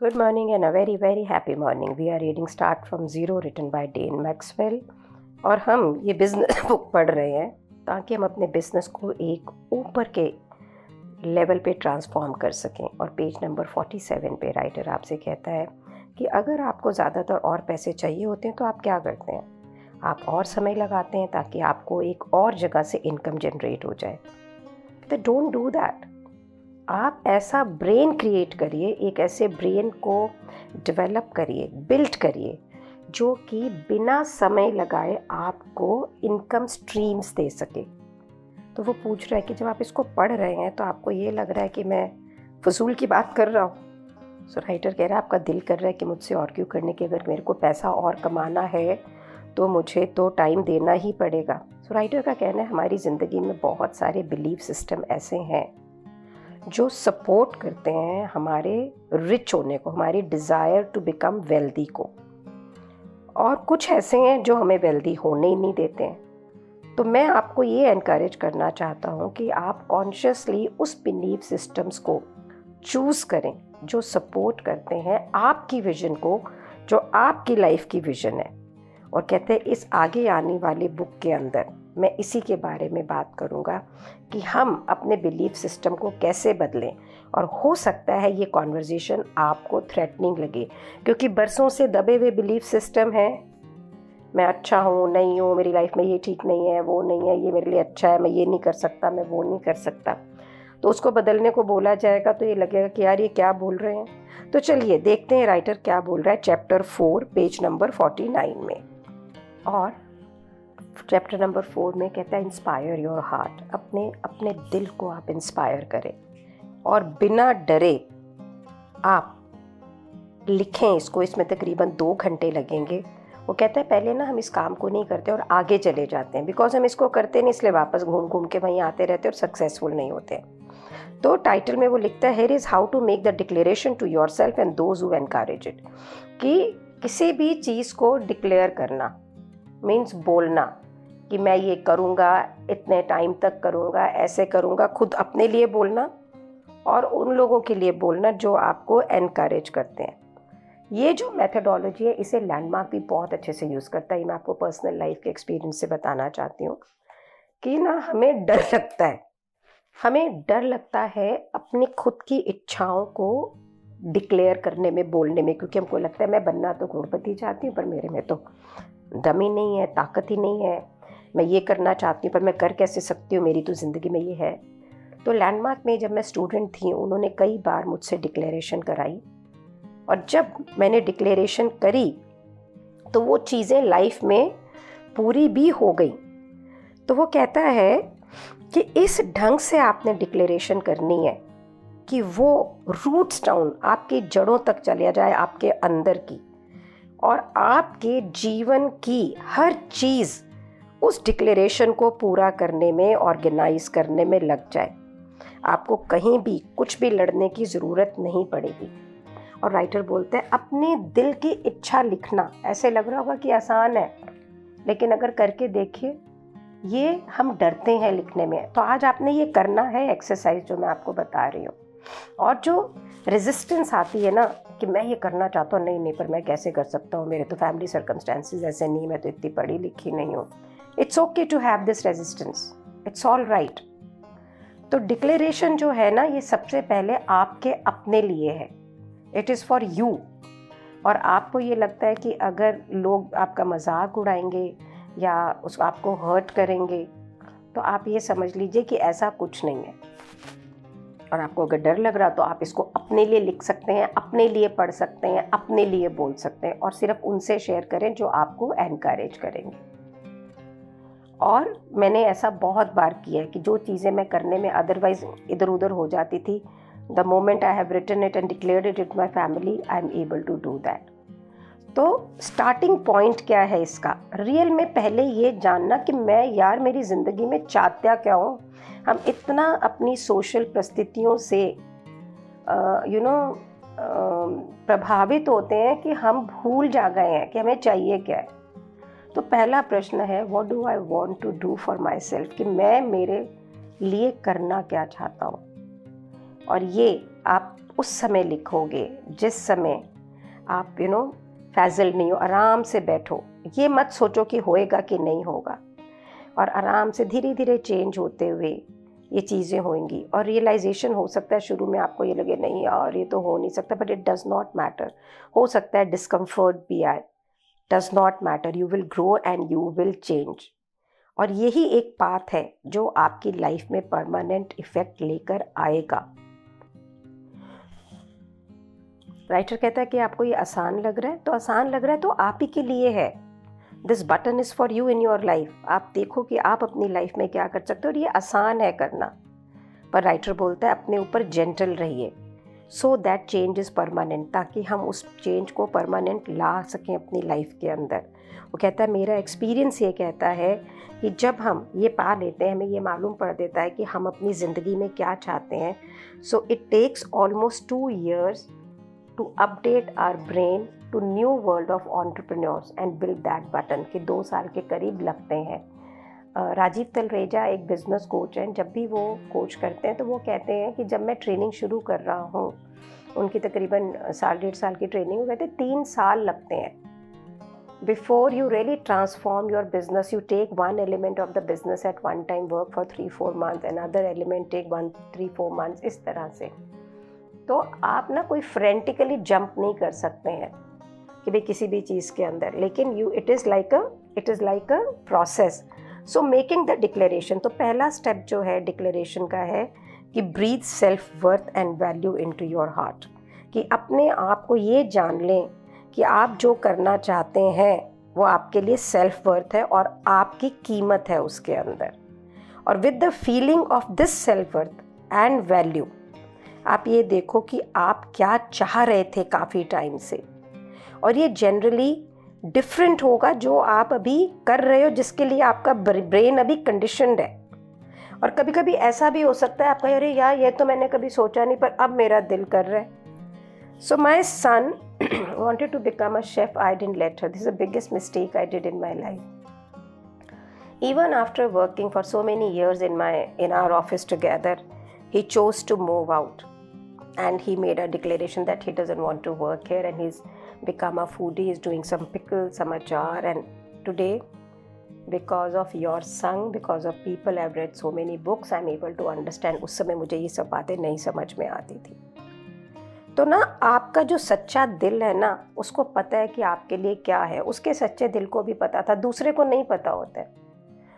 Good morning and a very very happy morning. We are reading Start from Zero written by Dane Maxwell और हम ये business book पढ़ रहे हैं ताकि हम अपने बिज़नेस को एक ऊपर के लेवल पे ट्रांसफॉर्म कर सकें। और पेज नंबर 47 पे राइटर आपसे कहता है कि अगर आपको ज़्यादातर और पैसे चाहिए होते हैं तो आप क्या करते हैं? आप और समय लगाते हैं ताकि आपको एक और जगह से इनकम जनरेट हो जाए। तो डोंट डू दैट। आप ऐसा ब्रेन क्रिएट करिए, एक ऐसे ब्रेन को डेवलप करिए, बिल्ड करिए जो कि बिना समय लगाए आपको इनकम स्ट्रीम्स दे सके। तो वो पूछ रहा है कि जब आप इसको पढ़ रहे हैं तो आपको ये लग रहा है कि मैं फजूल की बात कर रहा हूँ। सो राइटर कह रहा है आपका दिल कर रहा है कि मुझसे और क्यों करने की, अगर मेरे को पैसा और कमाना है तो मुझे तो टाइम देना ही पड़ेगा। सो राइटर का कहना है हमारी ज़िंदगी में बहुत सारे बिलीफ सिस्टम ऐसे हैं जो सपोर्ट करते हैं हमारे रिच होने को, हमारी डिज़ायर टू बिकम वेल्दी को, और कुछ ऐसे हैं जो हमें वेल्दी होने ही नहीं देते हैं। तो मैं आपको ये एनकरेज करना चाहता हूँ कि आप कॉन्शियसली उस बिलीफ सिस्टम्स को चूज़ करें जो सपोर्ट करते हैं आपकी विज़न को, जो आपकी लाइफ की विज़न है। और कहते हैं इस आगे आने वाली बुक के अंदर मैं इसी के बारे में बात करूँगा कि हम अपने बिलीफ सिस्टम को कैसे बदलें। और हो सकता है ये कॉन्वर्जेसन आपको थ्रेटनिंग लगे, क्योंकि बरसों से दबे हुए बिलीफ सिस्टम हैं। मैं अच्छा हूँ, नहीं हूँ, मेरी लाइफ में ये ठीक नहीं है, वो नहीं है, ये मेरे लिए अच्छा है, मैं ये नहीं कर सकता, मैं वो नहीं कर सकता। तो उसको बदलने को बोला जाएगा तो ये लगेगा कि यार ये क्या बोल रहे हैं। तो चलिए देखते हैं राइटर क्या बोल रहा है चैप्टर 4 पेज नंबर 49 में। और चैप्टर नंबर 4 में कहता है इंस्पायर योर हार्ट। अपने दिल को आप इंस्पायर करें और बिना डरे आप लिखें इसको। इसमें तकरीबन 2 घंटे लगेंगे। वो कहता है पहले ना हम इस काम को नहीं करते और आगे चले जाते हैं, बिकॉज हम इसको करते नहीं, इसलिए वापस घूम घूम के वहीं आते रहते और सक्सेसफुल नहीं होते। तो टाइटल में वो लिखता है here is how to make the declaration to yourself and those who encourage it. कि किसी भी चीज़ को डिक्लेयर करना मीन्स बोलना कि मैं ये करूँगा, इतने टाइम तक करूँगा, ऐसे करूँगा। खुद अपने लिए बोलना और उन लोगों के लिए बोलना जो आपको एनकरेज करते हैं। ये जो मेथडोलॉजी है इसे लैंडमार्क भी बहुत अच्छे से यूज़ करता है। मैं आपको पर्सनल लाइफ के एक्सपीरियंस से बताना चाहती हूँ कि ना हमें डर लगता है अपनी खुद की इच्छाओं को डिक्लेयर करने में, बोलने में, क्योंकि हमको लगता है मैं बनना तो करोड़पति चाहती हूँ पर मेरे में तो दम ही नहीं है, ताकत ही नहीं है। मैं ये करना चाहती हूँ पर मैं कर कैसे सकती हूँ, मेरी तो ज़िंदगी में ये है। तो लैंडमार्क में जब मैं स्टूडेंट थी उन्होंने कई बार मुझसे डिक्लेरेशन कराई, और जब मैंने डिक्लेरेशन करी तो वो चीज़ें लाइफ में पूरी भी हो गई। तो वो कहता है कि इस ढंग से आपने डिक्लेरेशन करनी है कि वो रूट्स डाउन आपकी जड़ों तक चला जाए, आपके अंदर की, और आपके जीवन की हर चीज़ उस डिक्लेरेशन को पूरा करने में, ऑर्गेनाइज करने में लग जाए। आपको कहीं भी कुछ भी लड़ने की ज़रूरत नहीं पड़ेगी। और राइटर बोलते हैं अपने दिल की इच्छा लिखना। ऐसे लग रहा होगा कि आसान है, लेकिन अगर करके देखिए ये हम डरते हैं लिखने में। तो आज आपने ये करना है एक्सरसाइज जो मैं आपको बता रही हूँ। और जो रेजिस्टेंस आती है ना कि मैं ये करना चाहता हूँ, नहीं पर मैं कैसे कर सकता हूँ, मेरे तो फैमिली सर्कमस्टेंसेस ऐसे नहीं, मैं तो इतनी पढ़ी लिखी नहीं हूँ। It's okay to have this resistance, it's all right. तो डिक्लेरेशन जो है ना ये सबसे पहले आपके अपने लिए है, इट इज़ फॉर यू। और आपको ये लगता है कि अगर लोग आपका मजाक उड़ाएंगे या उसको आपको हर्ट करेंगे तो आप ये समझ लीजिए कि ऐसा कुछ नहीं है। और आपको अगर डर लग रहा तो आप इसको अपने लिए लिख सकते हैं, अपने लिए पढ़ सकते हैं, अपने लिए बोल सकते हैं, और सिर्फ उनसे शेयर करें जो आपको एनकरेज करेंगे। और मैंने ऐसा बहुत बार किया है कि जो चीज़ें मैं करने में अदरवाइज इधर उधर हो जाती थी, the moment I have written it and declared it with my family, I am able to do that. तो स्टार्टिंग पॉइंट क्या है इसका? रियल में पहले ये जानना कि मैं यार मेरी ज़िंदगी में चाहता क्या हूँ। हम इतना अपनी सोशल परिस्थितियों से प्रभावित होते हैं कि हम भूल जा गए हैं कि हमें चाहिए क्या है। तो पहला प्रश्न है what do I want to do for myself, कि मैं मेरे लिए करना क्या चाहता हूँ। और ये आप उस समय लिखोगे जिस समय आप फैजल नहीं हो, आराम से बैठो, ये मत सोचो कि होएगा कि नहीं होगा, और आराम से धीरे धीरे चेंज होते हुए ये चीज़ें होंगी। और रियलाइजेशन हो सकता है शुरू में आपको ये लगे नहीं यार ये तो हो नहीं सकता, but it does not matter. हो सकता है डिस्कम्फर्ट भी आए, does not matter, you will grow and you will change. और यही एक पाथ है जो आपकी लाइफ में परमानेंट इफेक्ट लेकर आएगा। राइटर कहता है कि आपको ये आसान लग रहा है, तो आसान लग रहा है तो आप ही के लिए है। This button is for you in your life. आप देखो कि आप अपनी लाइफ में क्या कर सकते हो, और ये आसान है करना। पर राइटर बोलता है अपने ऊपर जेंटल रहिए, so that change is permanent, ताकि हम उस चेंज को परमानेंट ला सकें अपनी लाइफ के अंदर। वो कहता है मेरा एक्सपीरियंस ये कहता है कि जब हम ये पा लेते हैं, हमें ये मालूम पड़ देता है कि हम अपनी ज़िंदगी में क्या चाहते हैं, so it takes almost 2 years to update our brain to new world of entrepreneurs and build that button, कि 2 साल के करीब लगते हैं। राजीव तलरेजा एक बिज़नेस कोच हैं। जब भी वो कोच करते हैं तो वो कहते हैं कि जब मैं ट्रेनिंग शुरू कर रहा हूँ, उनकी तकरीबन 1.5 साल की ट्रेनिंग, वो कहते हैं 3 साल लगते हैं। Before you really transform your business, you take one element of the business at one time, work for 3-4 months, another element take 1-3-4 months, इस तरह से। तो आप ना कोई फ्रेंटिकली जंप नहीं कर सकते हैं कि भाई किसी भी चीज़ के अंदर, लेकिन it is like a process. So making the declaration, तो पहला स्टेप जो है डिक्लेरेशन का है कि breathe self worth and value into your heart, कि अपने आप को ये जान लें कि आप जो करना चाहते हैं वो आपके लिए सेल्फ वर्थ है और आपकी कीमत है उसके अंदर। और with the feeling of this self worth and value, आप ये देखो कि आप क्या चाह रहे थे काफ़ी टाइम से, और ये जनरली डिफरेंट होगा जो आप अभी कर रहे हो, जिसके लिए आपका ब्रेन अभी कंडीशनड है। और कभी कभी ऐसा भी हो सकता है आप कहे अरे यार ये तो मैंने कभी सोचा नहीं, पर अब मेरा दिल कर रहा है। सो माई सन wanted to become a chef. I didn't let her. This is the biggest mistake I did in my life. Even after working for so many years in our office together, he chose to move out, and he made a declaration that he doesn't want to work here, and he's become a foodie. He's doing some pickles, some achar, and today, because of your son, because of people, I've read so many books, I'm able to understand. उस समय मुझे ये सब बातें नहीं समझ में आती थी। तो ना आपका जो सच्चा दिल है ना, उसको पता है कि आपके लिए क्या है। उसके सच्चे दिल को भी पता था, दूसरे को नहीं पता होता है।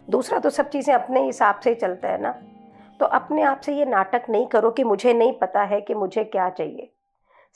दूसरा तो सब चीज़ें अपने हिसाब से ही चलता है ना। तो अपने आप से ये नाटक नहीं करो कि मुझे नहीं पता है कि मुझे क्या चाहिए।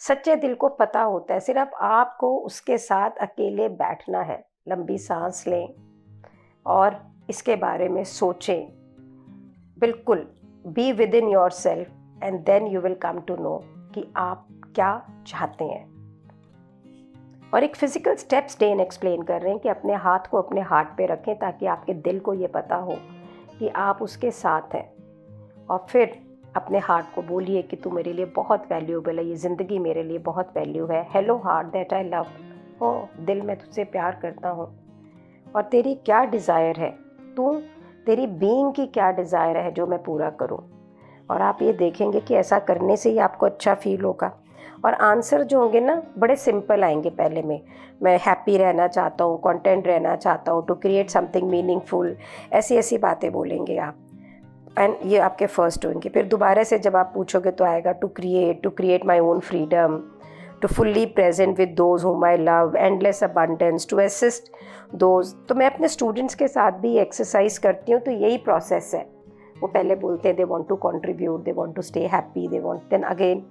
सच्चे दिल को पता होता है, सिर्फ आपको उसके साथ अकेले बैठना है, लंबी सांस लें और इसके बारे में सोचें। बिल्कुल be within yourself and then you will come to know कि आप क्या चाहते हैं। और एक फिजिकल स्टेप्स डेन एक्सप्लेन कर रहे हैं कि अपने हाथ को अपने हार्ट पे रखें ताकि आपके दिल को ये पता हो कि आप उसके साथ हैं। और फिर अपने हार्ट को बोलिए कि तू मेरे लिए बहुत वैल्यूएबल है, ये ज़िंदगी मेरे लिए बहुत वैल्यू है। Hello heart that I love, ओ दिल मैं तुझसे प्यार करता हूँ, और तेरी क्या डिज़ायर है, तेरी बीइंग की क्या डिज़ायर है जो मैं पूरा करूँ। और आप ये देखेंगे कि ऐसा करने से ही आपको अच्छा फील होगा। और आंसर जो होंगे ना बड़े सिंपल आएंगे। पहले में मैं हैप्पी रहना चाहता हूँ, कंटेंट रहना चाहता हूँ, टू क्रिएट समथिंग मीनिंगफुल, ऐसी ऐसी बातें बोलेंगे आप, एंड ये आपके फर्स्ट होंगे। फिर दोबारा से जब आप पूछोगे तो आएगा to create my own freedom, to fully present with those whom I love, endless abundance, to assist those. तो मैं अपने स्टूडेंट्स के साथ भी एक्सरसाइज करती हूँ, तो यही प्रोसेस है। वो पहले बोलते हैं they want to contribute, they want to stay happy, they want, then again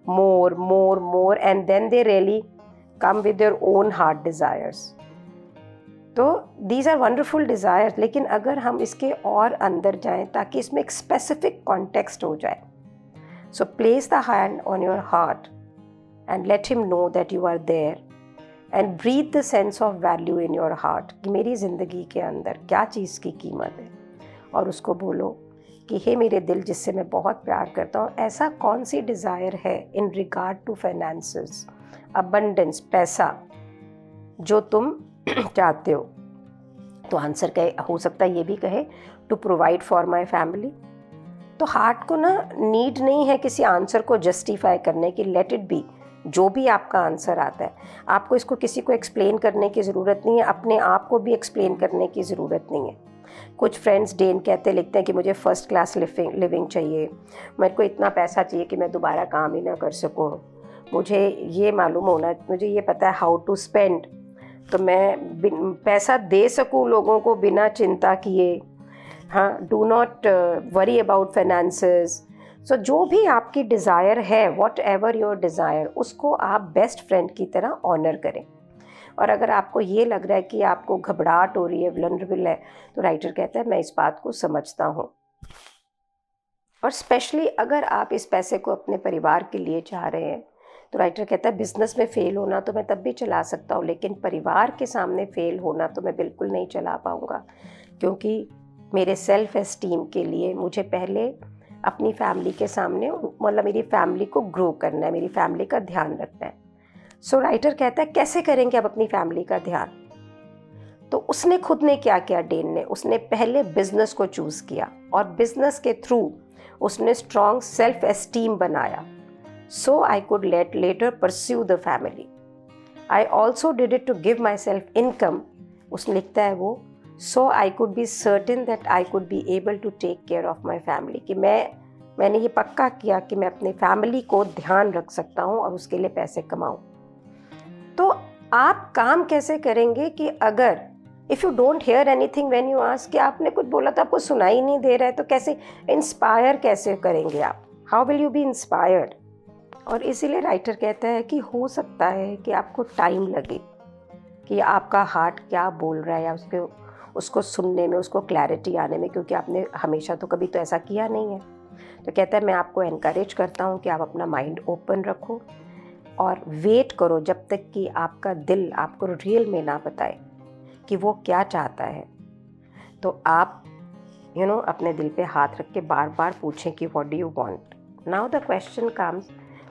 more, and then they really come with their own heart desires. तो these are wonderful desires, लेकिन अगर हम इसके और अंदर जाएं ताकि इसमें एक स्पेसिफिक कॉन्टेक्स्ट हो जाए। So place the hand on your heart and let him know that you are there, and breathe the sense of value in your heart कि मेरी ज़िंदगी के अंदर क्या चीज़ की कीमत है। और उसको बोलो कि हे मेरे दिल जिससे मैं बहुत प्यार करता हूँ, ऐसा कौन सी डिज़ायर है in regard to finances, abundance, पैसा जो तुम चाहते हो। तो आंसर हो सकता है ये भी कहे to provide for my family, तो हार्ट को ना नीड नहीं है किसी आंसर को जस्टिफाई करने की, लेट इट बी। जो भी आपका आंसर आता है, आपको इसको किसी को एक्सप्लेन करने की ज़रूरत नहीं है, अपने आप को भी एक्सप्लेन करने की ज़रूरत नहीं है। कुछ फ्रेंड्स डेन कहते लिखते हैं कि मुझे फर्स्ट क्लास लिविंग चाहिए, मेरे को इतना पैसा चाहिए कि मैं दोबारा काम ही ना कर सकूं, मुझे ये मालूम होना, मुझे ये पता है हाउ टू स्पेंड, तो मैं पैसा दे सकूं लोगों को बिना चिंता किए। हाँ, do not worry about finances. So जो भी आपकी डिज़ायर है, वॉट एवर योर डिज़ायर, उसको आप बेस्ट फ्रेंड की तरह ऑनर करें। और अगर आपको ये लग रहा है कि आपको घबराहट हो रही है, वल्नरेबल है, तो राइटर कहता है मैं इस बात को समझता हूँ। और स्पेशली अगर आप इस पैसे को अपने परिवार के लिए चाह रहे हैं, तो राइटर कहता है बिजनेस में फ़ेल होना तो मैं तब भी चला सकता हूँ, लेकिन परिवार के सामने फ़ेल होना तो मैं बिल्कुल नहीं चला पाऊँगा, क्योंकि मेरे सेल्फ एस्टीम के लिए मुझे पहले अपनी फैमिली के सामने, मतलब मेरी फैमिली को ग्रो करना है, मेरी फैमिली का ध्यान रखना है। सो राइटर कहता है कैसे करेंगे आप अपनी फैमिली का ध्यान? तो उसने खुद ने क्या किया, डेन ने, उसने पहले बिजनेस को चूज़ किया और बिजनेस के थ्रू उसने स्ट्रॉन्ग सेल्फ एस्टीम बनाया। So I could later pursue the family. I also did it to give myself income. उसने लिखता है वो, so I could be certain that I could be able to take care of my family, कि मैंने ये पक्का किया कि मैं अपनी फैमिली को ध्यान रख सकता हूँ और उसके लिए पैसे कमाऊँ। तो आप काम कैसे करेंगे कि अगर if you don't hear anything when you ask, कि आपने कुछ बोला तो आपको सुनाई नहीं दे रहा है, तो कैसे इंस्पायर कैसे करेंगे आप? How will you B inspired? और इसीलिए राइटर कहता है कि हो सकता है कि आपको टाइम लगे कि आपका हार्ट क्या बोल रहा है, या उसको सुनने में, उसको क्लैरिटी आने में, क्योंकि आपने हमेशा तो कभी तो ऐसा किया नहीं है। तो कहता है मैं आपको एनकरेज करता हूँ कि आप अपना माइंड ओपन रखो और वेट करो जब तक कि आपका दिल आपको रियल में ना बताए कि वो क्या चाहता है। तो आप अपने दिल पे हाथ रख के बार बार पूछें कि what do you want. Now the question comes,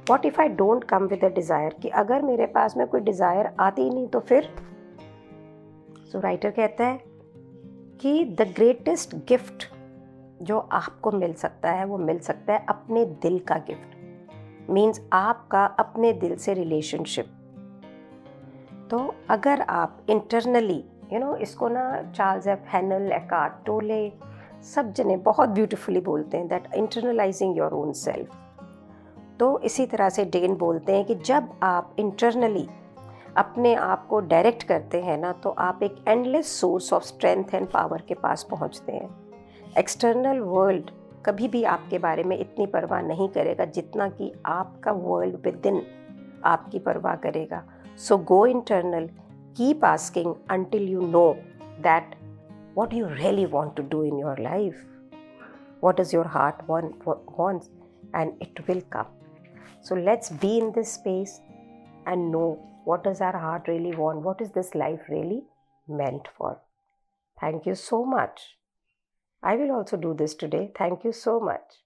what if I don't come with a desire, कि अगर मेरे पास में कोई डिज़ायर आती ही नहीं तो फिर? सो राइटर कहता है कि द ग्रेटेस्ट गिफ्ट जो आपको मिल सकता है वो मिल सकता है अपने दिल का गिफ्ट, मीन्स आपका अपने दिल से रिलेशनशिप। तो अगर आप इंटरनली इसको ना चार्ल्स एफ हेनल, एकार्ट टोले, सब जने बहुत ब्यूटीफुली बोलते हैं that internalising your own self. तो इसी तरह से डेन बोलते हैं कि जब आप इंटरनली अपने आप को डायरेक्ट करते हैं ना, तो आप एक endless source of strength and power के पास पहुंचते हैं। एक्सटर्नल वर्ल्ड कभी भी आपके बारे में इतनी परवाह नहीं करेगा जितना कि आपका वर्ल्ड विद इन आपकी परवाह करेगा। So go internal, keep asking until you know that what you really want to do in your life, what does your heart wants, and it will come. So let's be in this space and know what does our heart really want, what is this life really meant for. Thank you so much. I will also do this today. Thank you so much.